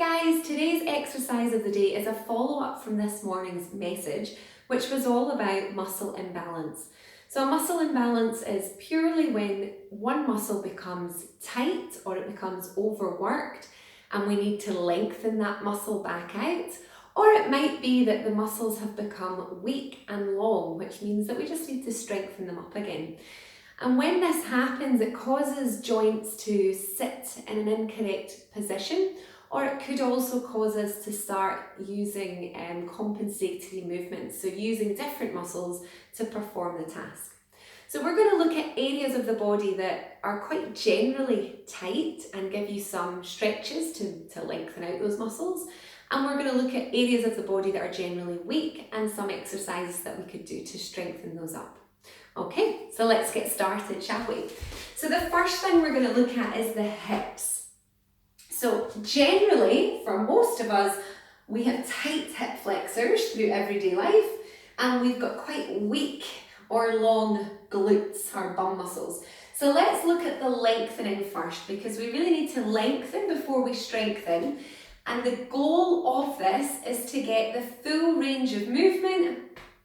guys, today's exercise of the day is a follow-up from this morning's message, which was all about muscle imbalance. So a muscle imbalance is purely when one muscle becomes tight or it becomes overworked and we need to lengthen that muscle back out. Or it might be that the muscles have become weak and long, which means that we just need to strengthen them up again. And when this happens, it causes joints to sit in an incorrect position, or it could also cause us to start using compensatory movements, so using different muscles to perform the task. So we're going to look at areas of the body that are quite generally tight and give you some stretches to lengthen out those muscles. And we're going to look at areas of the body that are generally weak and some exercises that we could do to strengthen those up. Okay, so let's get started, shall we? So the first thing we're going to look at is the hips. So generally, for most of us, we have tight hip flexors through everyday life, and we've got quite weak or long glutes, or bum muscles. So let's look at the lengthening first, because we really need to lengthen before we strengthen. And the goal of this is to get the full range of movement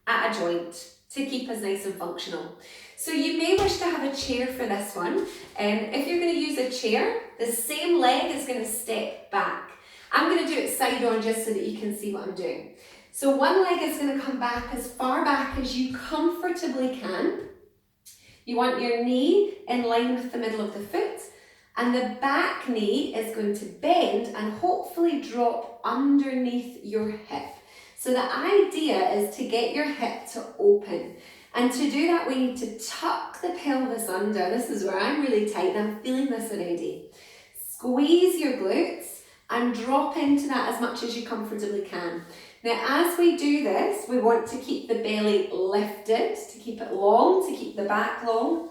at a joint to keep us nice and functional. So you may wish to have a chair for this one. If you're going to use a chair, the same leg is going to step back. I'm going to do it side on just so that you can see what I'm doing. So one leg is going to come back as far back as you comfortably can. You want your knee in line with the middle of the foot, and the back knee is going to bend and hopefully drop underneath your hip. So the idea is to get your hip to open. And to do that, we need to tuck the pelvis under. This is where I'm really tight and I'm feeling this already. Squeeze your glutes and drop into that as much as you comfortably can. Now, as we do this, we want to keep the belly lifted, to keep it long, to keep the back long,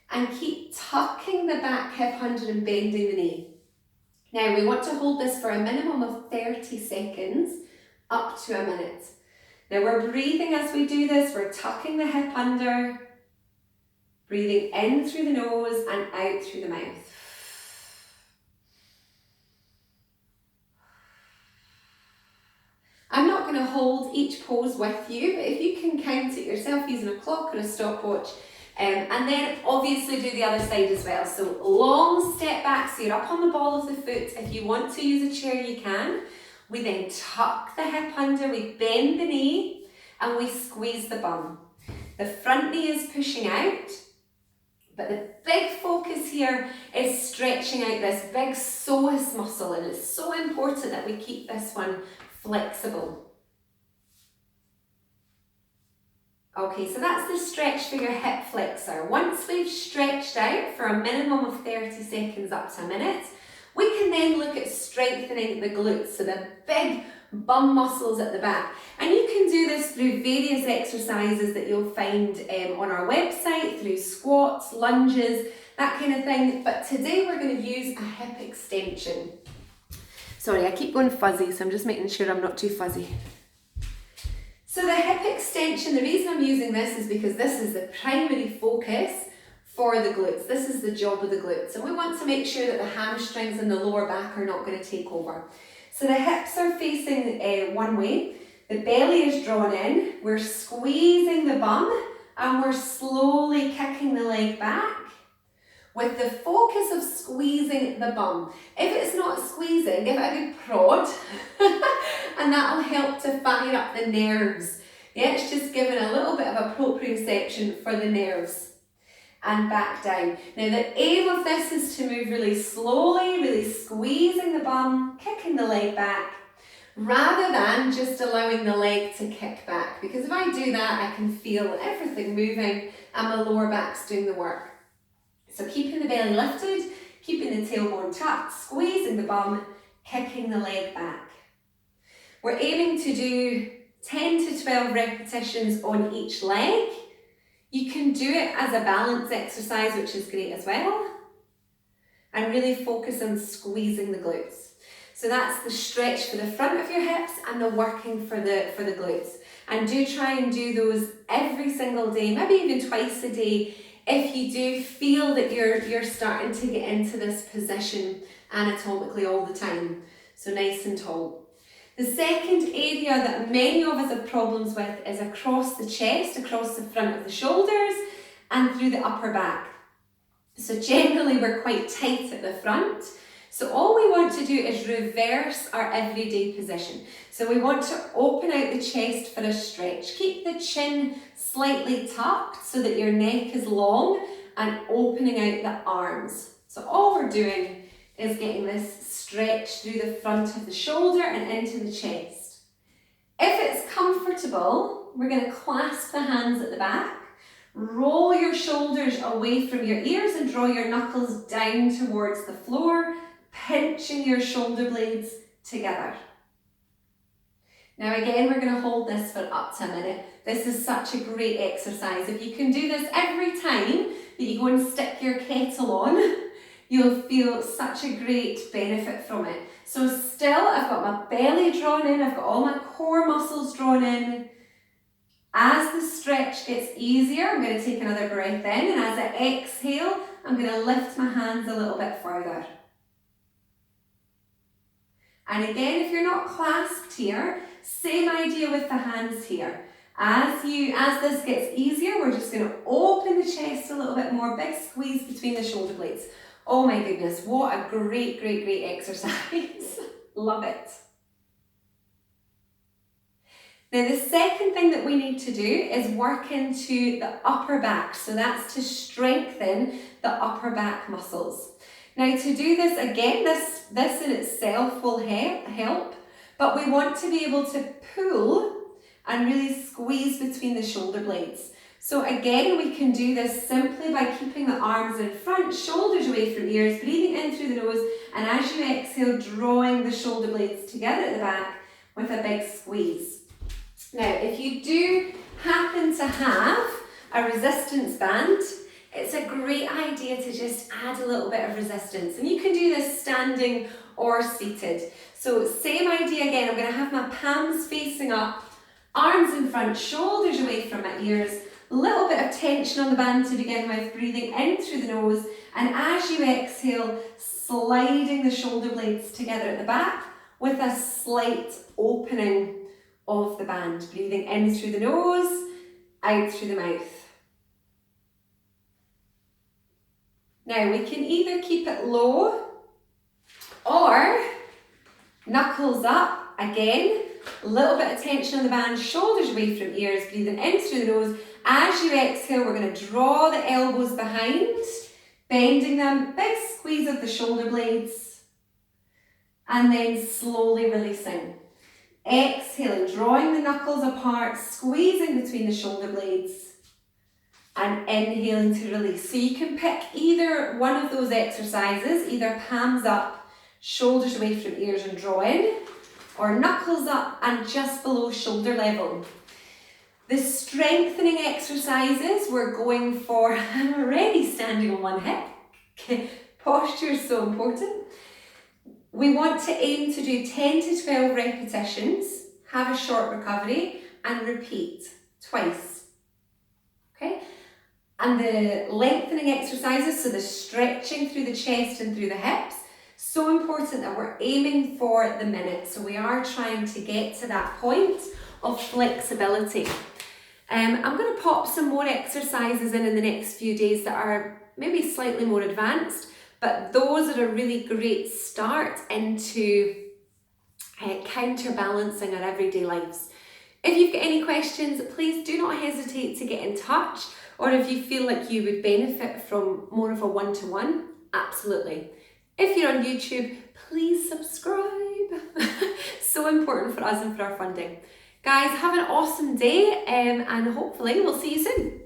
and keep tucking the back hip under and bending the knee. Now, we want to hold this for a minimum of 30 seconds, up to a minute. Now we're breathing as we do this, we're tucking the hip under, breathing in through the nose and out through the mouth. I'm not going to hold each pose with you, but if you can count it yourself using a clock or a stopwatch, and then obviously do the other side as well. So long step back, so you're up on the ball of the foot. If you want to use a chair, you can. We then tuck the hip under, we bend the knee, and we squeeze the bum. The front knee is pushing out, but the big focus here is stretching out this big psoas muscle, and it's so important that we keep this one flexible. Okay, so that's the stretch for your hip flexor. Once we've stretched out for a minimum of 30 seconds up to a minute, we can then look at strengthening the glutes, so the big bum muscles at the back. And you can do this through various exercises that you'll find on our website, through squats, lunges, that kind of thing. But today we're going to use a hip extension. Sorry, I keep going fuzzy, so I'm just making sure I'm not too fuzzy. So the hip extension, the reason I'm using this is because this is the primary focus for the glutes. This is the job of the glutes, and we want to make sure that the hamstrings and the lower back are not going to take over. So the hips are facing one way, the belly is drawn in, we're squeezing the bum, and we're slowly kicking the leg back with the focus of squeezing the bum. If it's not squeezing, give it a good prod and that'll help to fire up the nerves. Yeah, it's just giving a little bit of a proprioception for the nerves. And back down. Now the aim of this is to move really slowly, really squeezing the bum, kicking the leg back, rather than just allowing the leg to kick back. Because if I do that, I can feel everything moving and my lower back's doing the work. So keeping the belly lifted, keeping the tailbone tucked, squeezing the bum, kicking the leg back. We're aiming to do 10 to 12 repetitions on each leg. You can do it as a balance exercise, which is great as well, and really focus on squeezing the glutes. So that's the stretch for the front of your hips and the working for the glutes. And do try and do those every single day, maybe even twice a day, if you do feel that you're starting to get into this position anatomically all the time. so nice and tall. The second area that many of us have problems with is across the chest, across the front of the shoulders and through the upper back. So generally we're quite tight at the front. So all we want to do is reverse our everyday position. So we want to open out the chest for a stretch. Keep the chin slightly tucked so that your neck is long and opening out the arms. So all we're doing is getting this stretch through the front of the shoulder and into the chest. If it's comfortable, we're going to clasp the hands at the back. Roll your shoulders away from your ears and draw your knuckles down towards the floor, pinching your shoulder blades together. Now again, we're going to hold this for up to a minute. This is such a great exercise. If you can do this every time that you go and stick your kettle on, you'll feel such a great benefit from it. So still, I've got my belly drawn in, I've got all my core muscles drawn in. As the stretch gets easier, I'm going to take another breath in, and as I exhale, I'm going to lift my hands a little bit further. And again, if you're not clasped here, same idea with the hands here. As this gets easier, we're just going to open the chest a little bit more, big squeeze between the shoulder blades. Oh my goodness, what a great, great, great exercise. Love it. Now the second thing that we need to do is work into the upper back. So that's to strengthen the upper back muscles. Now to do this, again, this in itself will help, but we want to be able to pull and really squeeze between the shoulder blades. So again, we can do this simply by keeping the arms in front, shoulders away from ears, breathing in through the nose, and as you exhale, drawing the shoulder blades together at the back with a big squeeze. Now, if you do happen to have a resistance band, it's a great idea to just add a little bit of resistance. And you can do this standing or seated. So same idea again, I'm going to have my palms facing up, arms in front, shoulders away from my ears, a little bit of tension on the band to begin with, breathing in through the nose, and as you exhale, sliding the shoulder blades together at the back with a slight opening of the band, breathing in through the nose, out through the mouth. Now we can either keep it low or knuckles up, again, a little bit of tension on the band, shoulders away from ears, breathing in through the nose. As you exhale, we're going to draw the elbows behind, bending them, big squeeze of the shoulder blades, and then slowly releasing. Exhaling, drawing the knuckles apart, squeezing between the shoulder blades, and inhaling to release. So you can pick either one of those exercises, either palms up, shoulders away from ears and draw in, or knuckles up and just below shoulder level. The strengthening exercises, we're going for, I'm already standing on one hip. Posture is so important. We want to aim to do 10 to 12 repetitions, have a short recovery, and repeat twice. Okay? And the lengthening exercises, so the stretching through the chest and through the hips, so important that we're aiming for the minute. So we are trying to get to that point of flexibility. I'm going to pop some more exercises in the next few days that are maybe slightly more advanced, but those are a really great start into counterbalancing our everyday lives. If you've got any questions, please do not hesitate to get in touch, or if you feel like you would benefit from more of a one-to-one, absolutely. If you're on YouTube, please subscribe. So important for us and for our funding. Guys, have an awesome day, and hopefully we'll see you soon.